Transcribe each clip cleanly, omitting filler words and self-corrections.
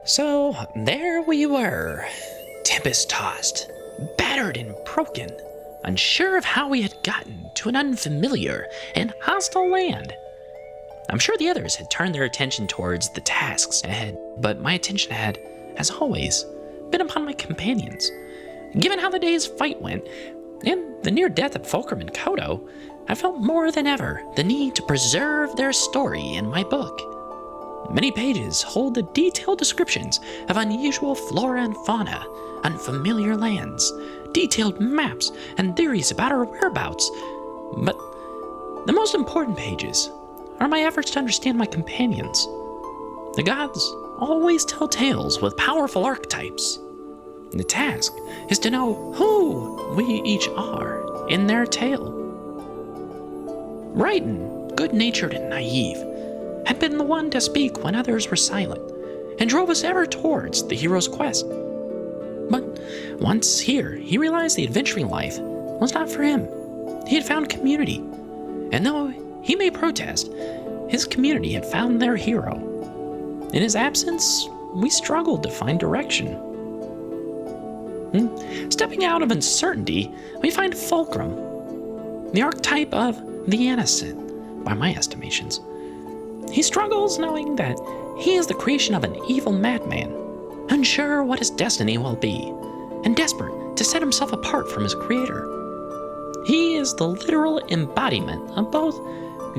So there we were, tempest-tossed, battered and broken, unsure of how we had gotten to an unfamiliar and hostile land. I'm sure the others had turned their attention towards the tasks ahead, but my attention had, as always, been upon my companions. Given how the day's fight went, and the near death of Fulcrum and Kodo, I felt more than ever the need to preserve their story in my book. Many pages hold the detailed descriptions of unusual flora and fauna, unfamiliar lands, detailed maps, and theories about our whereabouts. But the most important pages are my efforts to understand my companions. The gods always tell tales with powerful archetypes. The task is to know who we each are in their tale. Brighton, good-natured and naive, had been the one to speak when others were silent, and drove us ever towards the hero's quest. But once here, he realized the adventuring life was not for him. He had found community, and though he may protest, his community had found their hero. In his absence, we struggled to find direction. Stepping out of uncertainty, we find Fulcrum, the archetype of the innocent, by my estimations. He struggles knowing that he is the creation of an evil madman, unsure what his destiny will be, and desperate to set himself apart from his creator. He is the literal embodiment of both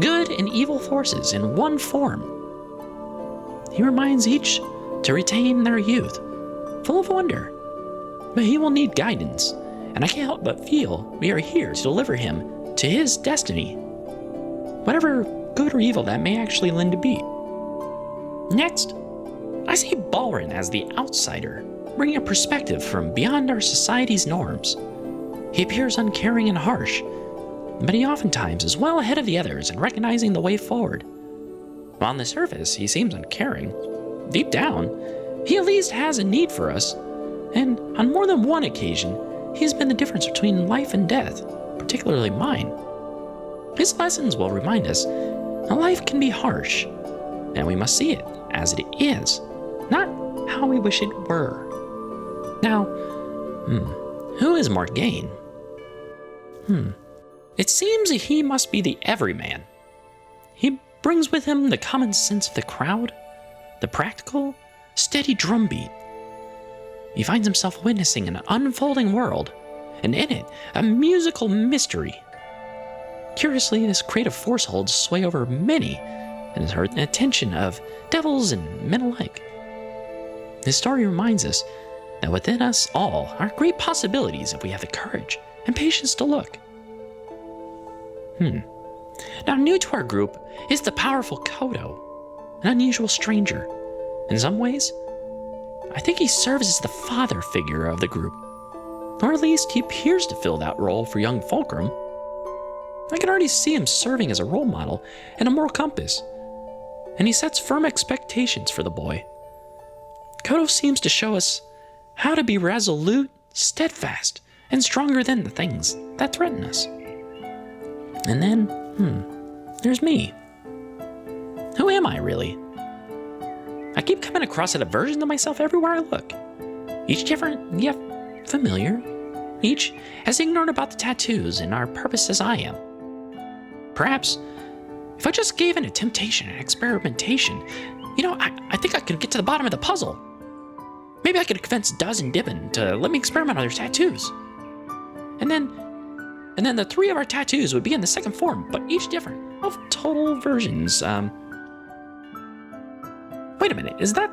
good and evil forces in one form. He reminds each to retain their youth, full of wonder, but he will need guidance, and I can't help but feel we are here to deliver him to his destiny, whatever good or evil that may actually lend to be. Next, I see Balrin as the outsider, bringing a perspective from beyond our society's norms. He appears uncaring and harsh, but he oftentimes is well ahead of the others in recognizing the way forward. While on the surface he seems uncaring, deep down, he at least has a need for us, and on more than one occasion, he has been the difference between life and death, particularly mine. His lessons will remind us that life can be harsh, and we must see it as it is, not how we wish it were. Now, who is Morgaine? It seems that he must be the everyman. He brings with him the common sense of the crowd, the practical, steady drumbeat. He finds himself witnessing an unfolding world, and in it, a musical mystery. Curiously, this creative force holds sway over many, and has heard the attention of devils and men alike. This story reminds us that within us all are great possibilities if we have the courage and patience to look. Now, new to our group is the powerful Kodo, an unusual stranger. In some ways, I think he serves as the father figure of the group, or at least he appears to fill that role for young Fulcrum. I can already see him serving as a role model and a moral compass, and he sets firm expectations for the boy. Kodo seems to show us how to be resolute, steadfast, and stronger than the things that threaten us. And then, there's me. Who am I, really? I keep coming across a version of myself everywhere I look. Each different, yet familiar. Each as ignorant about the tattoos and our purpose as I am. Perhaps, if I just gave in to temptation and experimentation, I think I could get to the bottom of the puzzle. Maybe I could convince Duz and Dibbin to let me experiment on their tattoos. And then the three of our tattoos would be in the second form, but each different, of total versions. Wait a minute, is that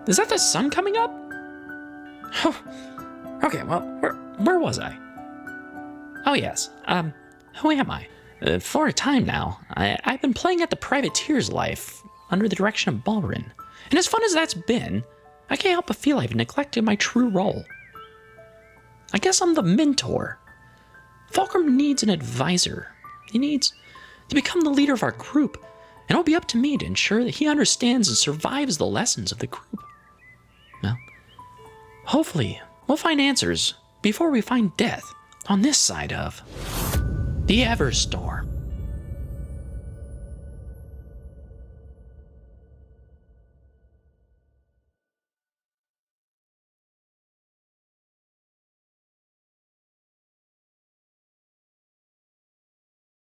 the sun coming up? Oh, okay, well, where was I? Oh yes, who am I? For a time now, I've been playing at the privateer's life under the direction of Balrin, and as fun as that's been, I can't help but feel I've neglected my true role. I guess I'm the mentor. Fulcrum needs an advisor. He needs to become the leader of our group, and it'll be up to me to ensure that he understands and survives the lessons of the group. Well, hopefully, we'll find answers before we find death on this side of the Everstorm.